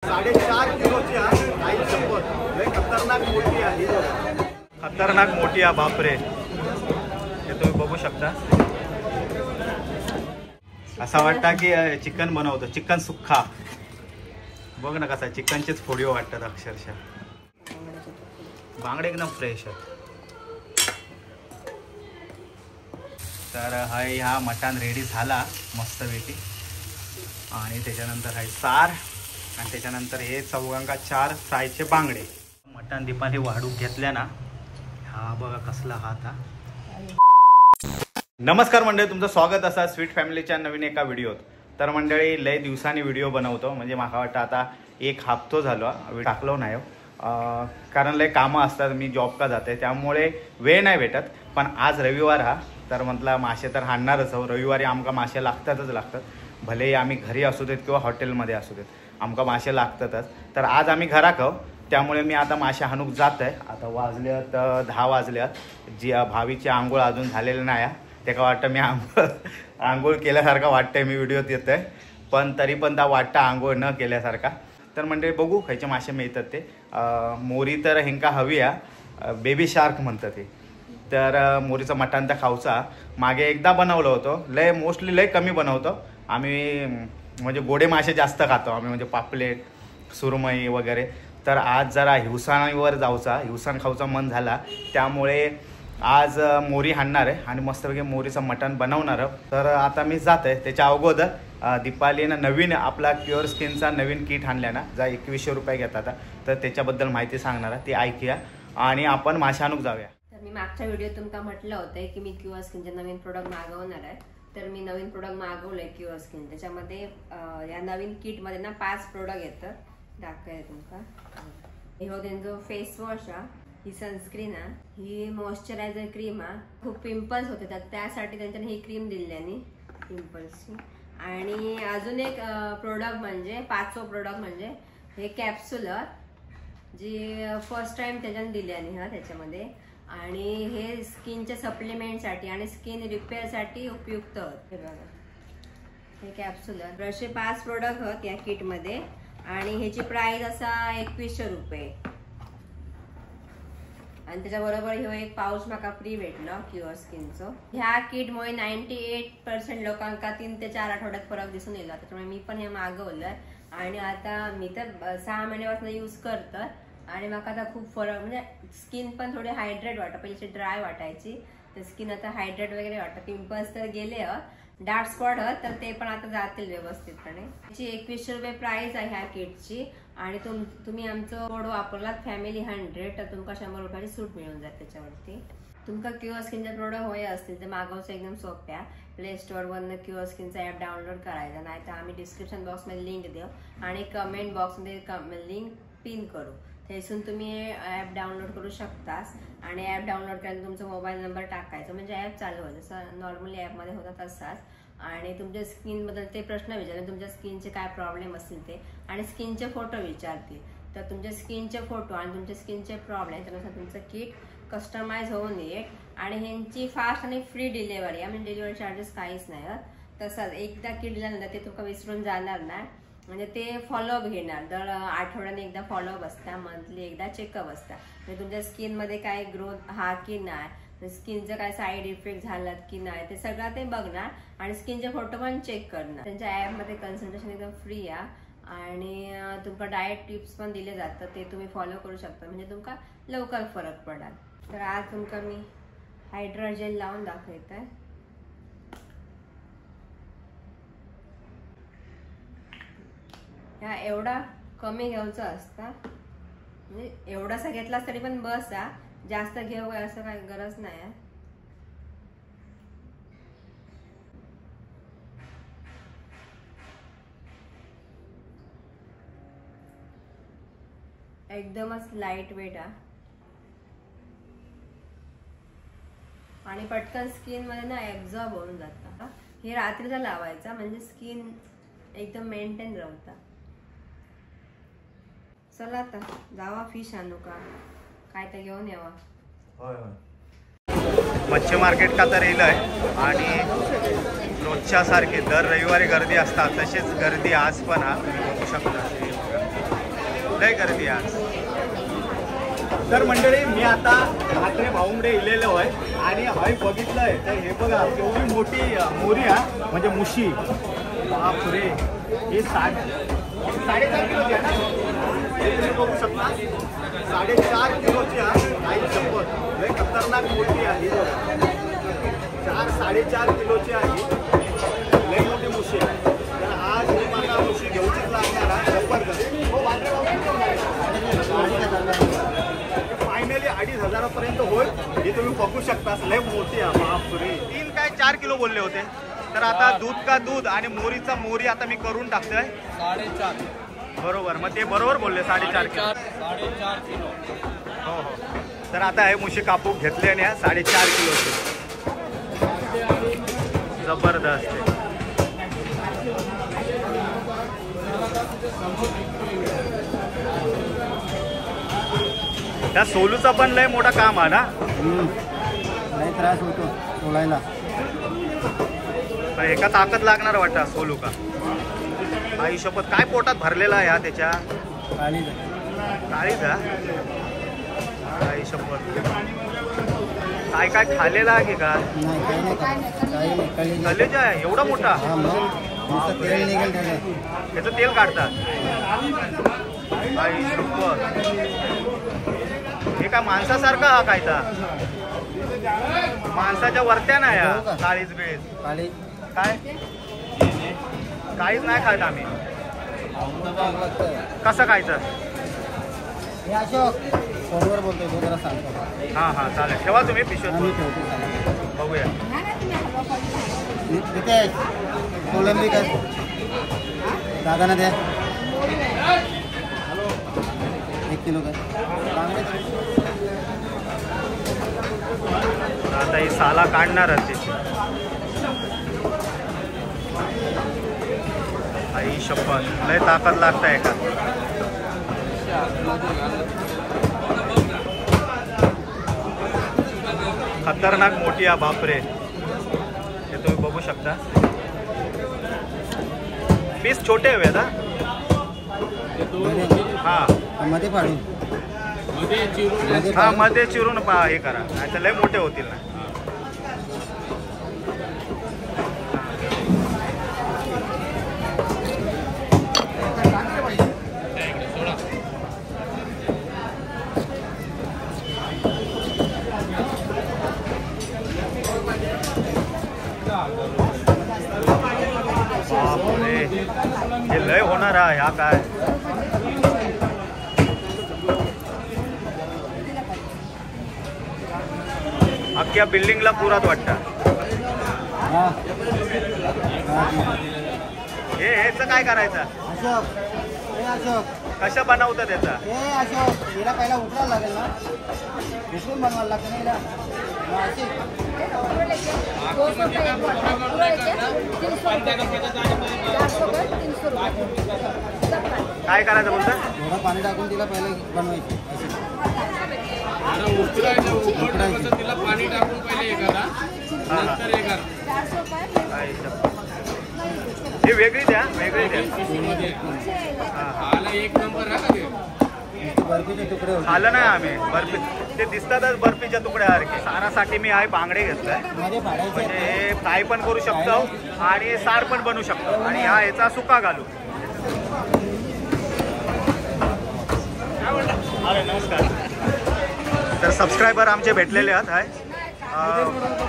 4.5 किलोची आई शपथ लय खतरनाक मोठी आहे. खतरनाक मोठी आहे बापरे. हे तुम्ही बघू शकता. असा वाटतं की चिकन बनवतो, चिकन सुक्का. बघ ना कसा चिकनचेच फोडिओ वाटतात अक्षरशः. बांगडे एकदम फ्रेश आहेत. तर हा मटण रेडी झाला मस्तपैकी. आणि त्याच्यानंतर हा सार आणि त्याच्यानंतर हे चौगंगा 4 फ्रायचे बांगडे. मटण दीपाली वाढून घेतल्या ना. हा बघा कसला हात हा. नमस्कार मंडळी, तुमचं स्वागत असा स्वीट फॅमिलीच्या नवीन एका व्हिडिओत. तर मंडळी लय दिवसांनी व्हिडिओ बनवतो, म्हणजे मला वाटतं आता एक हफ्तो झालो टाकलो नाही. कारण लय कामं असतात, मी जॉब का जाते त्यामुळे वेळ नाही भेटत. पण आज रविवार हा, तर म्हटलं मासे तर हाणणारच आहो. रविवारी आमका मासे लागतातच लागतात. भले आम्ही घरी असू देत किंवा हॉटेलमध्ये असू देत, आमका मासे लागतातच. तर आज आम्ही घरात आहो, त्यामुळे मी आता मासे हाणूक जात आहे. आता वाजल्यात 10 वाजल्यात. जी भावीची आंघोळ अजून झालेली नाही. त्याला वाटतं मी आंघोळ केल्यासारखं वाटतंय, मी व्हिडिओत येत आहे. पण तरी पण त्या वाटतं आंघोळ न केल्यासारखा. तर म्हणजे बघू खायचे मासे मिळतात ते. मोरी तर हेंका हवी आहे, बेबी शार्क म्हणतात ते. तर मोरीचं मटण त्या खाऊचा मागे एकदा बनवलं होतं. लय मोस्टली लय कमी बनवतो आम्ही, म्हणजे गोडे मासे जास्त खातो आम्ही, म्हणजे पापलेट, सुरमई वगैरे. तर आज जरा हिवसाणीवर जाऊचा, हिवसाण खाऊचा मन झाला, त्यामुळे आज मोरी हाणणार आहे आणि मस्तपैकी मोरीचं मटण बनवणार. तर आता मी जात आहे. त्याच्या अगोदर दीपालीनं नवीन आपला क्युअर स्किनचा नवीन किट आणल्या ना, जा 2100 रुपये घेतात. तर त्याच्याबद्दल माहिती सांगणार ती ऐकूया आणि आपण मासे आणूक जाऊया. तर मी मागच्या व्हिडिओत तुमका म्हटलं होतं की मी क्युअर स्किनचे नवीन प्रोडक्ट मागवणार आहे. तर मी नवीन प्रोडक्ट मागवलंय क्युअर स्किन. त्याच्यामध्ये या नवीन किटमध्ये ना 5 प्रोडक्ट येतात. दाखवाय तुमका. हे हो त्यांचं फेस वॉश हा, ही सनस्क्रीन हा, ही मॉइश्चरायझर क्रीम हा. खूप पिंपल्स होते तर त्यासाठी त्यांच्याने ही क्रीम दिल्याने पिंपल्सची. आणि अजून एक प्रोडक्ट म्हणजे 5वं प्रोडक्ट म्हणजे हे कॅप्सूलर, जी फर्स्ट टाइम त्याच्याने दिल्याने हा त्याच्यामध्ये. आणि हे स्किनच्या सप्लिमेंटसाठी आणि स्किन रिपेअरसाठी उपयुक्त होत. हे बघा हे कॅप्सूलर. असे 5 प्रोडक्ट होत या किटमध्ये आणि ह्याची प्राइस असा 2100 रुपये. आणि त्याच्याबरोबर हे एक पाऊच माका फ्री भेटलं क्युअर स्किनचं. ह्या किटमुळे 98% लोकांका 3 ते 4 आठवड्यात फरक दिसून येईल. त्याच्यामुळे मी पण हे मागवलं आणि आता मी तर 6 महिन्यापासून यूज करतं. आणि मला आता खूप फरक, म्हणजे स्किन पण थोडी हायड्रेट वाटतं. पहिली ड्राय वाटायची तर स्किन आता हायड्रेट वगैरे वाटतं. पिंपल्स तर गेले, डार्क स्पॉट तर ते पण आता जातील व्यवस्थितपणे. त्याची 2100 रुपये प्राइस आहे ह्या किटची. आणि तुम्ही आमचं कोड वापरलात फॅमिली 100 तर तुमका 100 रुपयाची सूट मिळून जाते त्याच्यावरती. तुमका क्युअर स्किनचे प्रोडक्ट होय असतील तर मागवचं एकदम सोप्या. प्ले स्टोअरवरनं क्युअर स्किनचा ॲप डाउनलोड करायचा, नाही तर आम्ही डिस्क्रिप्शन बॉक्समध्ये लिंक देऊ आणि कमेंट बॉक्समध्ये लिंक पिन करू. त्यातून तुम्ही ॲप डाउनलोड करू शकतास. आणि ॲप डाउनलोड करायला तुमचा मोबाईल नंबर टाकायचा, म्हणजे ॲप चालू होईल जसं नॉर्मली ॲपमध्ये होतात तसाच. आणि तुमच्या स्किनबद्दल ते प्रश्न विचारतील, तुमच्या स्किनचे काय प्रॉब्लेम असतील ते, आणि स्किनचे फोटो विचारतील. तर तुमच्या स्किनचे फोटो आणि तुमच्या स्किनचे प्रॉब्लेम त्यानुसार तुमचं किट कस्टमाइज होऊन येईल. आणि ह्यांची फास्ट आणि फ्री डिलिव्हरी आहे, म्हणजे डिलिव्हरी चार्जेस काहीच नाही. तसंच एकदा किट दिल्यानंतर ते तुमका विसरून जाणार नाही. म्हणजे ते फॉलोअप घेणार, दर आठवड्याने एकदा फॉलोअप असता, मंथली एकदा चेकअप असता. म्हणजे तुमच्या स्किनमध्ये काय ग्रोथ हा की नाही, स्किनचं काय साईड इफेक्ट झालात की नाही, ते सगळं ते बघणार. आणि स्किनचे फोटो पण चेक करणार. त्यांच्या ॲपमध्ये कन्सल्टेशन एकदम फ्री आहे. आणि तुमका डाएट टिप्स पण दिले जातात, ते तुम्ही फॉलो करू शकता, म्हणजे तुमका लवकर फरक पडणार. तर आज तुमका मी हायड्रा जेल लावून दाखवत आहे. ह्या एवढा कमी घ्यायचा असता, म्हणजे एवढासा घेतलास तरी पण बस आ, जास्त घेऊ असं काही गरज नाही. एकदमच लाईट वेट आहे आणि पटकन स्किन मध्ये ना ऍब्झॉर्ब होऊन जातं. हे रात्रीचा लावायचा, म्हणजे स्किन एकदम मेंटेन राहता. चला आता जावा फिश आणू का काय तर घेऊन यावा. होय होय, मच्छी मार्केट का तर येईल आहे. आणि रोजच्या सारखी दर रविवारी गर्दी असतात, तशीच गर्दी आज पण तुम्ही बघू शकता. लय गर्दी आज. तर मंडळी मी आता म्हात्रे भाऊंकडे इलेलो आहे आणि हय बघितलंय तर हे बघा एवढी मोठी मोरी आहे म्हणजे मुशी. बापरे ही 4.5 किलोची आहे ना. हे तुम्ही बघू शकता 4.5 किलोची आहे. आई शपथ लय खतरनाक मोठी आहे. 4-4.5 किलोची आहे. लय मोठी मुशी आहे. तर आज मी मला मुशी घेऊचीच लागणार आहे. जबरदस्त. फायनली 2,500 पर्यंत होईल. हे तुम्ही बघू शकता लय मोठी आहे. बापरे 3 काय 4 किलो बोलले होते. तर आता दूध का दूध आणि मोरीचा मोरी आता मी करून टाकतोय 4.5. बरोबर. मग ते बरोबर बोलले 4.5 किलो. 4.5 किलो. हो हो. तर आता हे मुशी कापून घेतले आणि 4.5 किलोचे. जबरदस्त. त्या सोलूचा पण लय मोठा काम आहे ना. लय त्रास होतो सोलायला. एका ताकद लागणार वाटतं सोलू का. आई शपथ काय पोटात भरलेला आहे हा त्याच्या. काळीचा. आई शपथ काय काय खाल्लेला आहे की का. कलेजा आहे एवढा मोठा. त्याचं तेल काढतात. आई शपथ हे काय माणसासारखा हा कायचा. माणसाच्या वरत्या नाही हा. काळीच बेळीच काय काहीच नाही खायचं आम्ही. कसं खायचं. फोनवर बोलतोय तो जरा सांगतो. हां हां चालेल. ठेवा तुम्ही पिशवीत बघूया. रितेश कोलंबी काय दादाना द्या 1 किलो काय. आता ही साला काढणारच त्याची. आई शपथ लय ताकद लागताय का. खतरनाक मोठी आहे. बापरे हे तुम्ही बघू शकता. पीस छोटे हवे ना. हा मध्ये फाडून हा मध्ये चिरून हे करा नाही तर लय मोठे होतील ना. बापरे हे लय होणार आहे हा काय. अख्ख्या बिल्डिंगला पुरात वाटतं. हे ह्याचं काय करायचं. कसं बनवतं त्याचा. हिला पहिला उतरायला लागेल ना. उतरून बनवायला लागतं ना. काय करायचं बोलतं. थोडं पाणी टाकून तिला पहिले बनवायची. तिला पाणी टाकून पहिले एखादा नंतर एखादा. हे वेगळी द्या वेगळी द्या. आला 1 नंबर आहे का ते. बर्फीचे तुकडे खाल्लं नाही आम्ही. बर्फी ते दिसतातच बर्फीच्या तुकड्यासारखे. सारासाठी मी आहे बांगडे घेतलाय. मध्ये फाडायचे. म्हणजे हे फ्राय पण करू शकतो आणि सार पण बनवू शकतो आणि हा ह्याचा सुका घालू. अरे नमस्कार. तर सबस्क्रायबर आमचे भेटलेले आहेत. आहे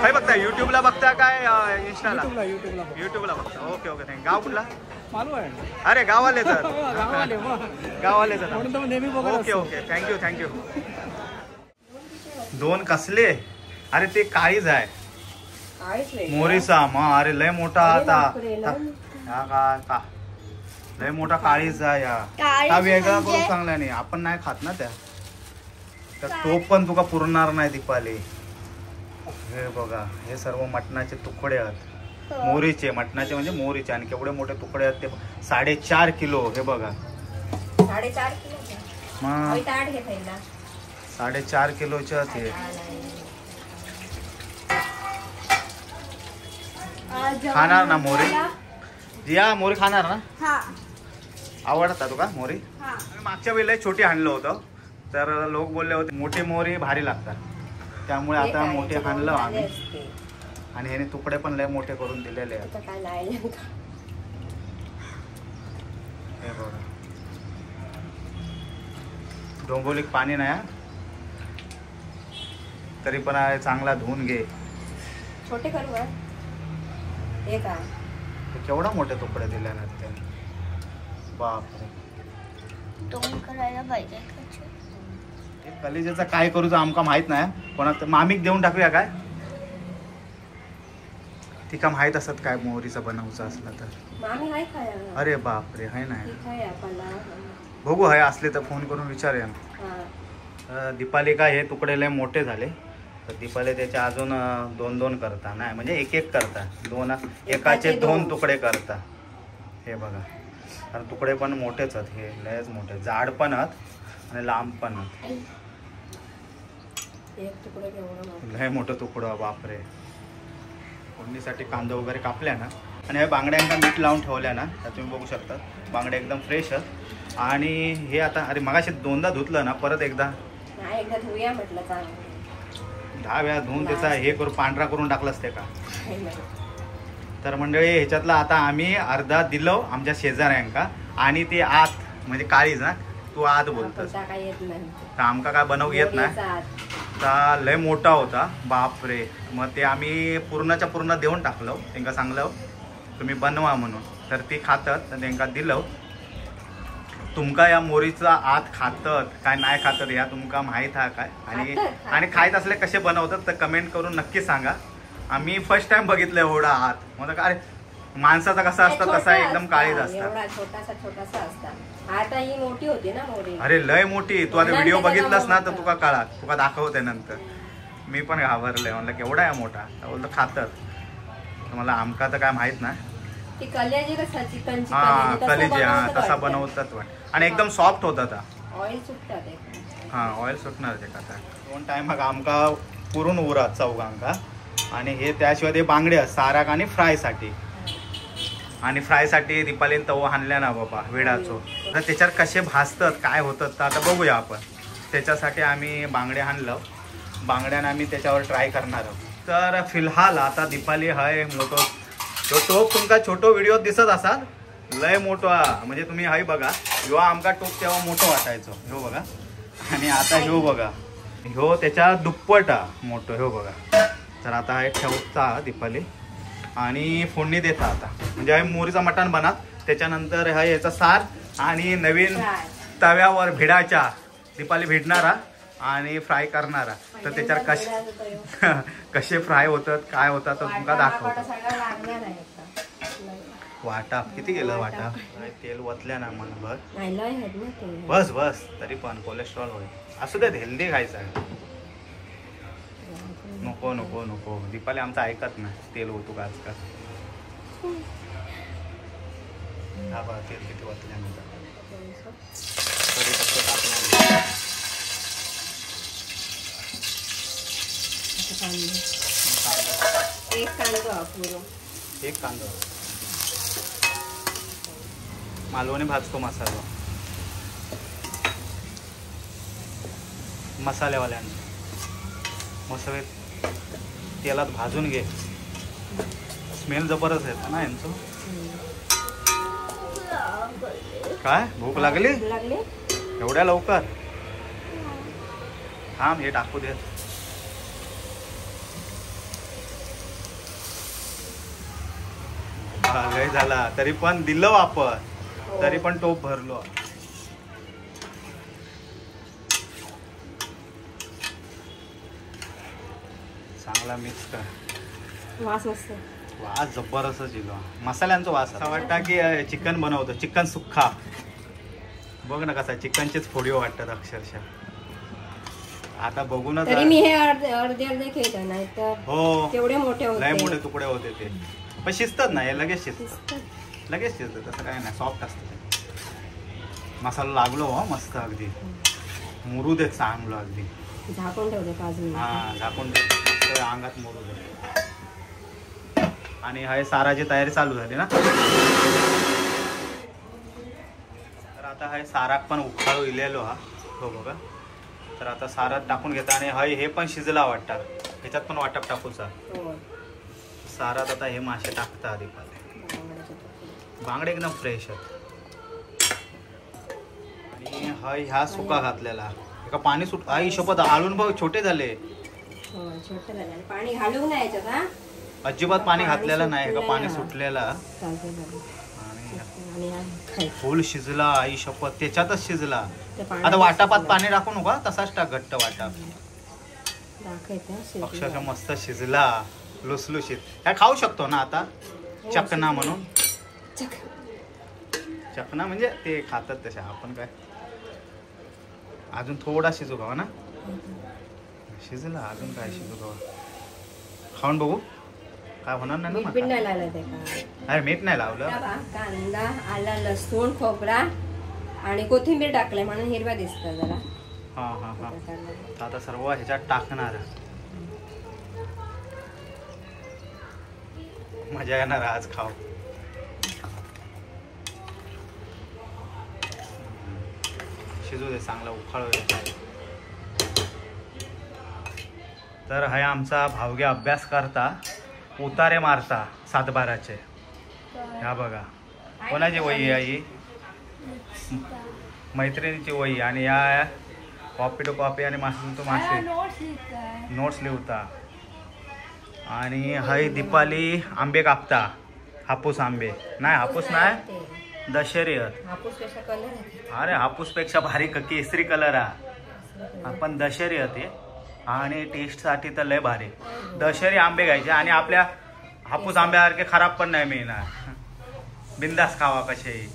काय बघता. युट्यूबला बघता काय इंस्टाला. युट्यूबला बघता. Okay okay thank you. गाव कुठला. अरे गावाले तर गावाले तर. Okay okay thank you thank you. 2 कसले. अरे ते काळीच आहे मोरीचा. मग अरे लय मोठा आता का लय मोठा काळीच आहे. हा वेगळा करू चांगला नाही. आपण नाही खात ना त्या. तर तो पण तुका पुरणार नाही दीपाली. हे बघा हे सर्व मटणाचे तुकडे आहेत. मोरीचे मटणाचे म्हणजे मोरीचे. आणि केवढे मोठे तुकडे आहेत ते. 4.5 किलो. हे बघा 4.5 किलो. मग 4.5 किलोचे आहेत हे. खाणार ना मोरी. जिया मोरी खाणार ना. आवडता तुका मोहरी? मागच्या वेळेला छोटी आणलं होतं तर लोक बोलले होते मोठी मोहरी भारी लागतात, त्यामुळे आता मोठे आणलं आम्ही आणि ह्याने तुकडे पण लय मोठे करून दिलेले आहेत. हे बघा डोंबोलीत पाणी नाही तरी पण चांगला धुवून घे. छोटे करू हे का केवढा मोठे तुकडे दिले ना ते, बापरे. करायला पाहिजे. कलिजेचं काय करू आमका माहित नाही, कोणाक मामीक देऊन टाकूया काय, तिका माहित असत काय मोहरीचं बनवचं असलं तर. अरे बापरे हाय नाही, बघू हाय असले तर फोन करून विचारूया. दीपाली का हे तुकडे लय मोठे झाले तर दीपाली त्याच्या अजून 2-2 करता नाही, म्हणजे 1-1 करता, 2 एकाचे 2 तुकडे करता. हे बघा कारण तुकडे पण मोठेच आहेत, हे लयच मोठे, जाड पण आहेत आणि लांब पण आहेत. लय मोठं तुकडं बापरे. फोडणीसाठी कांदा वगैरे कापल्या ना आणि हे बांगड्यांना मीठ लावून ठेवल्या ना, तर तुम्ही बघू शकता बांगड्या एकदम फ्रेश आहेत. आणि हे आता अरे मगाशी 2दा धुतलं ना, परत एकदा धुया म्हटलं 10 वेळा धुवून त्याचा हे करून पांढरा करून टाकलं असते का. तर मंडळी ह्याच्यातला आता आम्ही अर्धा दिलो आमच्या शेजाऱ्यांका आणि ते आत म्हणजे काळीच ना, तू आत बोलतोस तर आमका काय बनवू येत नाही, तर लय मोठा होता बापरे. मग ते आम्ही पूर्णच्या पूर्ण देऊन टाकलो, त्यांना सांगलं तुम्ही बनवा म्हणून, तर ती खातात तर त्यांना दिलं. तुमका या मोरीचा आत खातात काय नाही खातात या तुमका माहीत आहे काय, आणि खायत असले कसे बनवतात तर कमेंट करून नक्की सांगा. आम्ही फर्स्ट टाइम बघितलं एवढा आत, म्हणजे काय माणसाचा कसा असतात तसा एकदम काळीच असतात. छोटासा असतात. आता ही मोठी होती ना मोरी, अरे लय मोठी. तू आता व्हिडिओ बघितलास ना तर तुका कळा, तुका दाखवते नंतर. मी पण घाबरले, म्हणलं केवढा आहे मोठा, बोलतो खातात. मला आमका तर काय माहित नाही. हा कलेजी हा तसा बनवतात आणि एकदम सॉफ्ट होतात. ऑइल सुटतात. हा ऑइल सुटणार ते का 2 टाइम आमका पुरून उरात चौघांका. आणि हे त्याशिवाय ते बांगडे साराक आणि फ्रायसाठी, आणि फ्रायसाठी दीपालीन तवा आणल्या ना बाबा वेडाचो, तर त्याच्यावर कसे भाजतात काय होतात तर आता बघूया आपण. त्याच्यासाठी आम्ही बांगडे आणलं, बांगड्यानं आम्ही त्याच्यावर ट्राय करणार आहोत. तर फिलहाल आता दीपाली हाय मोठो टोप तुमका छोटो व्हिडिओ दिसत असाल, लय मोठो म्हणजे तुम्ही हाय बघा. ह्यो आमका टोप तेव्हा मोठं वाटायचो, ह्यो बघा. आणि आता ह्यो बघा, ह्यो त्याच्या दुप्पट मोठं, ह्यो बघा. तर आता हा ठेवता दीपाली आणि फोडणी देता आता, म्हणजे हा मोरीचा मटण बनत. त्याच्यानंतर हा याचा सार आणि नवीन तव्यावर भिडाच्या दीपाली भिडणारा आणि फ्राय करणारा. तर त्याच्यावर कसे फ्राय होतात काय होतात तर तुमका दाखवतो. वाटा किती गेलं वाटा, तेल वतल्या ना मन बस बस, तरी पण कोलेस्ट्रॉल होईल. असू दे हेल्दी खायचं आहे. नको नको नको, दीपाली आमचं ऐकत नाही, तेल होतो का आजकाल. हा बघा तेल किती वतल्यानंतर तरी फक्त टाकलं. एक कांदा मालवणी भाजतो मसाला मसाल्यावाल्याने मसाले तेलात भाजून घे. स्मेल जबरदस्त येतो ना यांचं. काय भूक लागली एवढ्या लवकर? थांब हे टाकू दे. लय झाला तरी पण दिलं वापर, तरी पण टोप भरलो. चांगला मिक्स कर. वास मस्त, वास जबरदस्त येतो मसाल्यांचा वास. असं वाटतं की चिकन बनवतो, चिकन सुक्का. बघ ना कसा चिकनचेच फोडिओ वाटतात अक्षरशः. आता बघूनच मी हे अर्धे खेळ नाही तर हो तेवढे मोठे होते, लय मोठे तुकडे होते ते. पण शिजतात ना हे, लगेच शिजतात, लगेच शिजतात. तसं काय नाही, सॉफ्ट असतं. मसाला लागलो हो मस्त, अगदी मुरू देत चांगलं अगदी. झाकून ठेवते 5 मिनिट. हा झाकून देत अंगात मुरू दे. आणि हा साराची तयारी चालू झाली ना. आता हाय साराक पण उखाळू इलेलो हा हो बघा. तर आता सारात टाकून घेता आणि हय हे पण शिजला वाटतं. ह्याच्यात पण वाटप टाकूचा. सारात आता हे मासे टाकता आधी बांगडे एकदम फ्रेश आहेत. आणि हय ह्या सुका घातलेला एका पाणी सुट आई शपथ आळून बघ छोटे झाले. पाणी घालू नाही याच्यात हा. अजिबात पाणी घातलेलं नाही का पाणी सुटलेला. फुल शिजला आई शपथ त्याच्यातच शिजला. आता वाटापात पाणी टाकू नका तसाच टाक घट्ट वाटाप. अक्षरशः मस्त शिजला लुसलुशीत. ह्या खाऊ शकतो ना आता चकना म्हणून. चकना म्हणजे ते खातात तशा आपण काय अजून थोडा शिजू खावा ना. शिजला अजून काय शिजू खावा खाऊन बघू काय होणार नाही ना. मीठ नाही लावलं ते अरे मीठ नाही लावलं. कांदा आला लसूण खोबरा आणि कोथिंबीर टाकलंय म्हणून हिरवा दिसत जरा. हा हा हा आता सर्व ह्याच्यात टाकणार. मजा येणार आज खाऊ. शिजू दे चांगला उखाळू दे. तर हा आमचा भावगे अभ्यास करता उतारे मारता 7-12चे. ह्या बघा कोणाची वही आहे मैत्रिणीची वही. आणि या कॉपी टू कॉपी आणि मासे टू मासे नोट्स लिहता. आणि हय दीपाली आंबे कापता. हापूस आंबे नाही हापूस नाही दशेरी. अरे हापूसपेक्षा भारी केसरी कलर हा. आपण दशेरी होते आणि टेस्टसाठी तर लय भारी. दशेरी आंबे घ्यायचे आणि आपल्या हापूस आंब्यासारखे खराब पण नाही मिळणार. बिंदास खावा कसेही.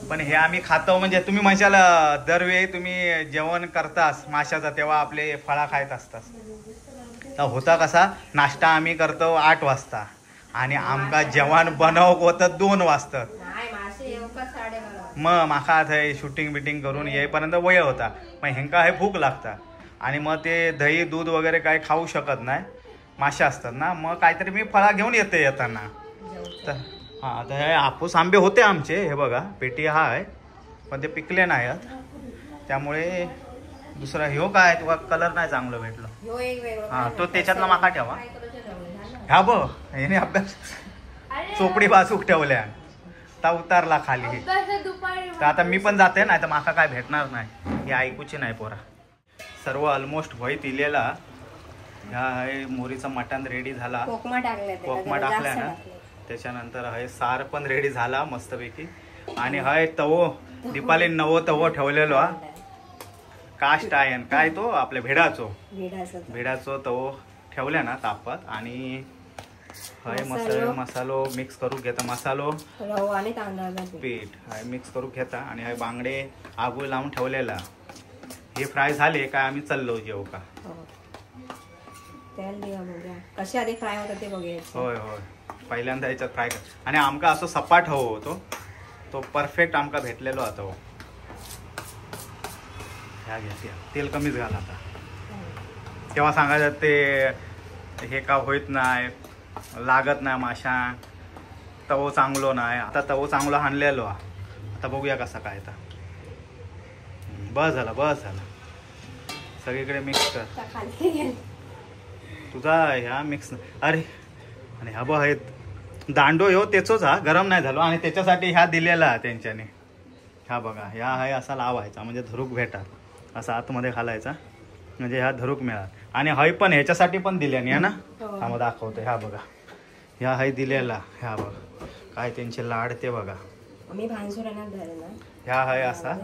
पण हे आम्ही खातो म्हणजे तुम्ही म्हणशाल दरवेळी तुम्ही जेवण करतास माशाचा तेव्हा आपले फळा खायत असतात. तर होता कसा नाश्ता आम्ही करतो 8 वाजता आणि आमका जेवण बनवक होतं 2 वाजता. मग माका थंय शूटिंग बिटिंग करून येईपर्यंत वय होता. मग हेंका हे भूक लागता आणि मग ते दही दूध वगैरे काय खाऊ शकत नाही. मासे असतात ना मग काहीतरी मी फळा घेऊन येते येताना. तर हां तर हे हापूस आंबे होते आमचे. हे बघा पेटी हा आहे पण ते पिकले नाही आहेत. त्यामुळे दुसरा ह्यो काय तुला कलर नाही चांगलं भेटलं. हां तो त्याच्यातला माका ठेवा. ह्या बघ ह्याने अभ्यास चोपडी बाजूक ठेवल्या आता उतारला खाली. तर आता मी पण जाते नाही तर माका काय भेटणार नाही. हे ऐकूची नाही पोरा. सर्व ऑलमोस्ट व्हाईट इलेला. ह्या मोरीचा मटण रेडी झाला. कोकमा टाकलाय ना. त्याच्यानंतर हे सार पण रेडी झाला मस्तपैकी. आणि हाय तवो दीपाली नवो तवो ठेवलेलो हा. कास्ट आयन काय तो आपल्या भेडाचो तवो ठेवल्या ना तापत. आणि हाय मसालो मिक्स करून घेता. मसालो पीठ हाय मिक्स करून घेता. आणि हाय बांगडे आगू लावून ठेवलेला. हे फ्राय झाले काय आम्ही चाललो जेव का. कसे आधी फ्राय होतं ते बघूया. होय होय पहिल्यांदा याच्यात फ्राय कर. आणि आमका असं सपाट हवं होतो तो परफेक्ट आमका भेटलेलो आता. ह्या घ्या तेल कमीच घाला आता. तेव्हा सांगायचं ते हे का होत नाही लागत नाही माशा. तवो चांगलो नाही. आता तवो चांगला हाणलेलो. आता बघूया कसा काय. आता बस झाला सगळीकडे मिक्स कर. तुझा ह्या मिक्स अरे. आणि हा बघ आहेत दांडो ह्यो त्याचोच हा गरम नाही झालो. आणि त्याच्यासाठी ह्या दिलेला त्यांच्याने. ह्या बघा ह्या हाय असा लावायचा म्हणजे धरूक भेटात. असा आतमध्ये घालायचा म्हणजे ह्या धरूक मिळाल. आणि हय पण ह्याच्यासाठी पण दिल्याने आहे ना. हा मग दाखवतो. ह्या बघा ह्या हय दिलेला. ह्या बघा काय त्यांचे लाड ते बघा. ह्या हय असा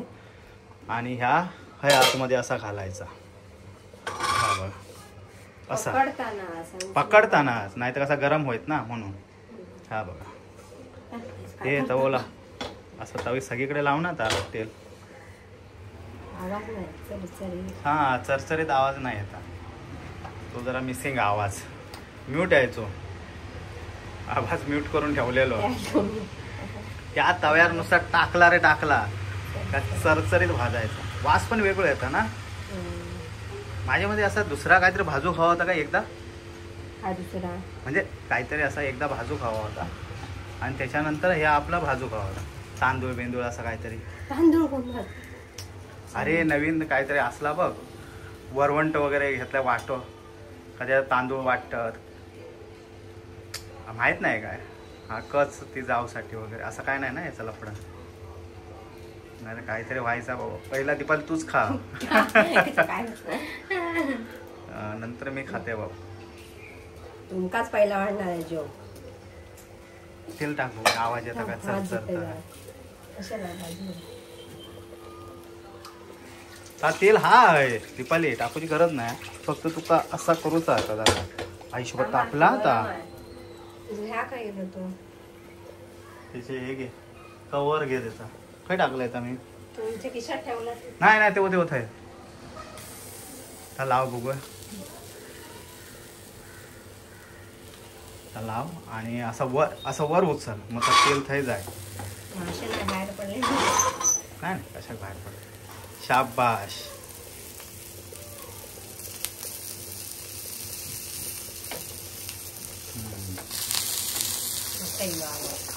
आणि ह्या हय आतमध्ये असा घालायचा. हा बघा असा पकडतानाच नाही तर कसा गरम होत ना म्हणून. हा बघा ते तवोला असं तवी सगळीकडे लावू ना त्याला तेल. हा चरचरीत आवाज नाही येता. तो जरा मिसिंग आवाज म्यूट यायचो. आवाज म्यूट करून ठेवलेलो. त्या तव्यावर नुसता टाकला रे टाकला चरचरीत भाजायचा. वास पण वेगळं येतं ना. माझ्यामध्ये असा दुसरा काहीतरी भाजू खावा होता का एकदा. म्हणजे काहीतरी असा एकदा भाजू खावा होता आणि त्याच्यानंतर हे आपला भाजू खावा होता. तांदूळ बेंदूळ असं काहीतरी. तांदूळ कोण खात? अरे नवीन काहीतरी असला बघ, वरवंट वगैरे घेतलं वाटो, कधी तांदूळ वाटतात, माहित नाही काय. हा कच ती जावसाठी वगैरे असं काय नाही ना याचा लफडा. नाही काहीतरी व्हायचा बाबा. पहिला दीपाली तूच खा. नंतर मी खाते बाबा. तुमकाच पहिला वाढणार आहे जो. तेल टाकू, आवाज येता का चल. हा तेल हा आहे दीपाली, टाकूची गरज नाही. फक्त तुका असा करूच आता जरा. आईसोबत तापला आता. ह्या काय गेलो तो त्याचे हे घे, कवर घे त्याचा. काय टाकलंय मी तुमच्या खिशात ठेवला? नाही नाही ते होत आहे. लाव बघू, लाव आणि असं वर उचल, मग तेल थंय जाय. बाहेर पडले नाही कशा बाहेर पडले. शाबाश.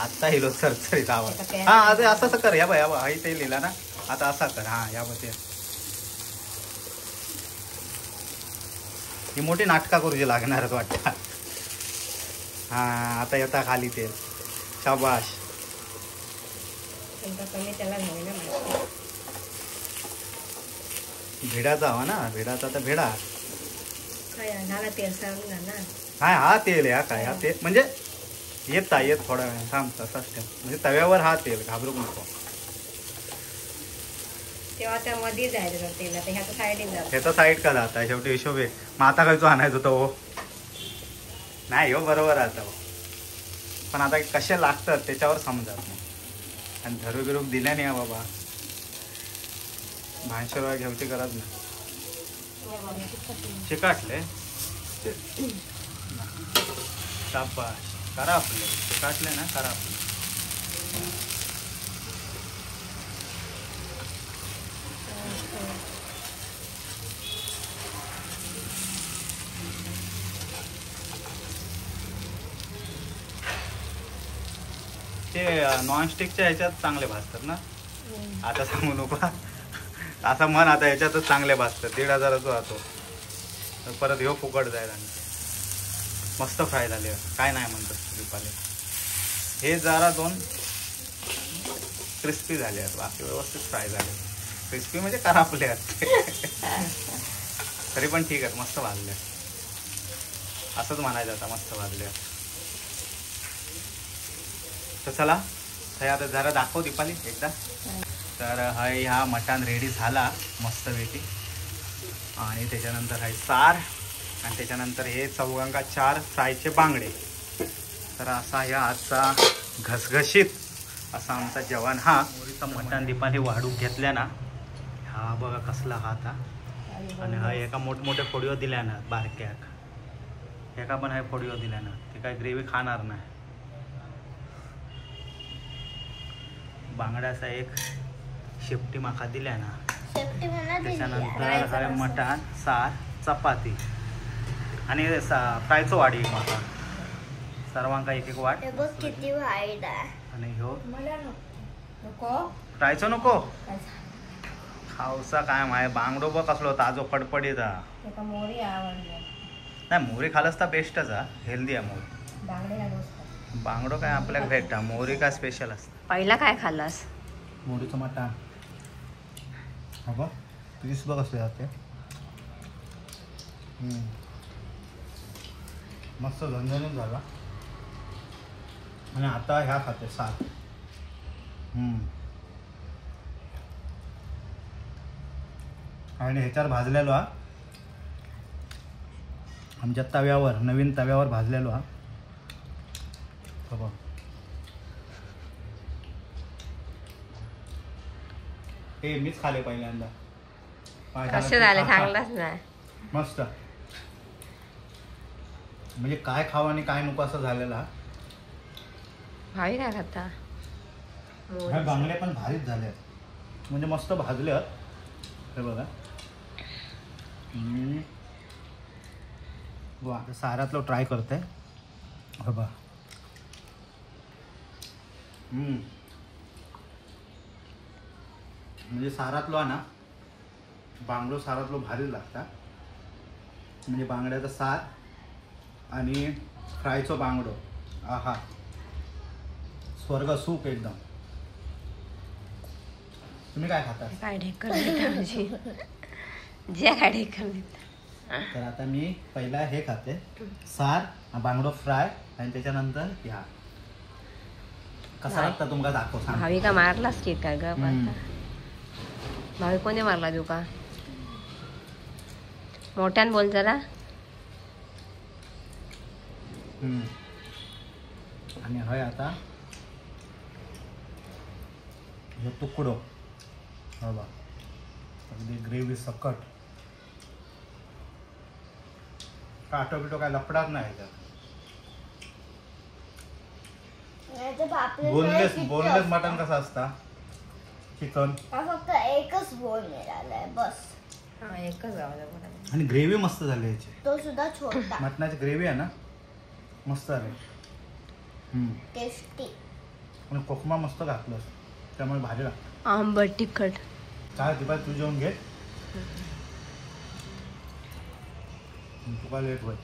आता हिलो सरसरीत आवाज. हा आता असं कर. या बा हा इथे लिहिला ना, आता असा कर. हा या बा ते ही मोठी नाटका करूची लागणारच वाटतं. हा आता येता खाली तेल. शाबाश. त्याला भेडाचा हवा ना, भेडाचा तर भेडा. तेल सांग ना. हा तेल आहे. हा काय हा तेल म्हणजे येत थोडा वेळ थांब. तसाच ठेव म्हणजे तव्यावर हा तेल, घाबरू नको. तेव्हा त्यामध्ये जायचं तेल. आता ह्याचं साईडिंग जातं. ह्याचा साईड का जाता शेवटी हिशोब आहे. मग आता खायचो आणायचं होतं हो. नाही हो बरोबर आता हो. पण आता कसे लागतात त्याच्यावर समजत नाही. आणि धरू बिरूक दिल्या नाही बाबा. भांशेवर घेऊची गरज नाही. चिकाटले शाबाश. करा आपले चिकाटले ना, करा आपले. ते नॉनस्टिकच्या ह्याच्यात चांगले भाजतात ना. आता सांगू नको असं म्हण. आता ह्याच्यातच चांगले भाजतात. 1,500 राहतो. परत ह्यो फुकट जाईल. आणि मस्त फ्राय झाले. काय नाही म्हणतात दीपाली. हे जरा 2 क्रिस्पी झाले आहेत. बाकी व्यवस्थित फ्राय झाले. क्रिस्पी म्हणजे करापले आहेत. तरी पण ठीक आहे, मस्त भाजले. असंच म्हणायचं आता, मस्त भाजले. तर चला हे आता जरा दाखव दीपाली एकदा. तर हा मटण रेडी झाला मस्तपैकी. आणि त्याच्यानंतर हा सार, आणि त्याच्यानंतर हे 4 फ्रायचे बांगडे. तर असा ह्या आजचा घसघशीत असा आमचा जेवण. हा मोरीचा मटण दीपाली वाढून घेतल्या ना. हा बघा कसला हा आता. आणि हा एका मोठमोठ्या फोडीवर दिल्या ना, बारक्याक एका पण हा फोडीवर दिल्या ना. ते काय ग्रेव्ही खाणार नाही. बांगड्याचा एक शेपटी माका दिल्या ना. त्याच्यानंतर हा मटण, सार, चपाती आणि फ्रायचो वाडी माका. सर्वांका एक वाट. किती वाईट आहे. आणि ह्यो नको फ्रायचो नको खाऊसा. काय माय बांगडो बघ कसलो ताजो फडफडीत. मोरी आवडलं नाही मोरी खालच तर बेस्टच हा. हेल्दी आहे मोरी. बांगडो काय आपल्याला भेटता. मोरी काय स्पेशल असतं. पहिला काय खाल्लास? मोरीचं मटण. हा बघ तुझी सुद्धा कसले जाते. मस्त झणझणीत झाला. आणि आता ह्या खाते सार. आणि ह्याच्यावर भाजलेलो हा. आमच्या तव्यावर, नवीन तव्यावर भाजलेलो हा. बघ हे मीच खाले पहिल्यांदा. कसे झाले चांगलाच नाही. मस्त. म्हणजे काय खावं आणि काय नको असं झालेला. भावी काय खाता? ह्या बांगडे पण भारीच झाले. म्हणजे मस्त भाजले. हे बघा. वा साऱ्यातलं ट्राय करते. हे बघा. म्हणजे सारातलो ना बांगडो सारातलो भारी लागता. म्हणजे बांगड्याचा सार आणि फ्रायचो बांगडो आहा स्वर्ग सुख एकदम. तुम्ही काय खाता? काय ढेकर देता जे काय ढेकर देता. तर आता मी पहिला हे खाते सार बांगडो फ्राय आणि त्याच्यानंतर ह्या कसा लागता तुमका दाखव सांग. भावी का मारलास की काय ग? भावी कोणी मारला तुका? मोठ्यान बोल जरा. आणि हय आता ह्यो तुकडो हो बा अगदी ग्रेव्ही सकट. काटो बिटो काय लपडाच नाही ह्याच्यात. बोनलेस मटन कसं असता चिकन फक्त एकच बोल मिळालाय बस. एकच आणि ग्रेव्ही मस्त झाली याची. तो सुद्धा छोटा मटणाची ग्रेव्ही आहे ना मस्त झाली. टेस्टी. आणि कोकमा मस्त घातलं त्यामुळे भारी लागतं. आंबट तिखट. काय दिपा तू जेवून घे तुका लेट होईल.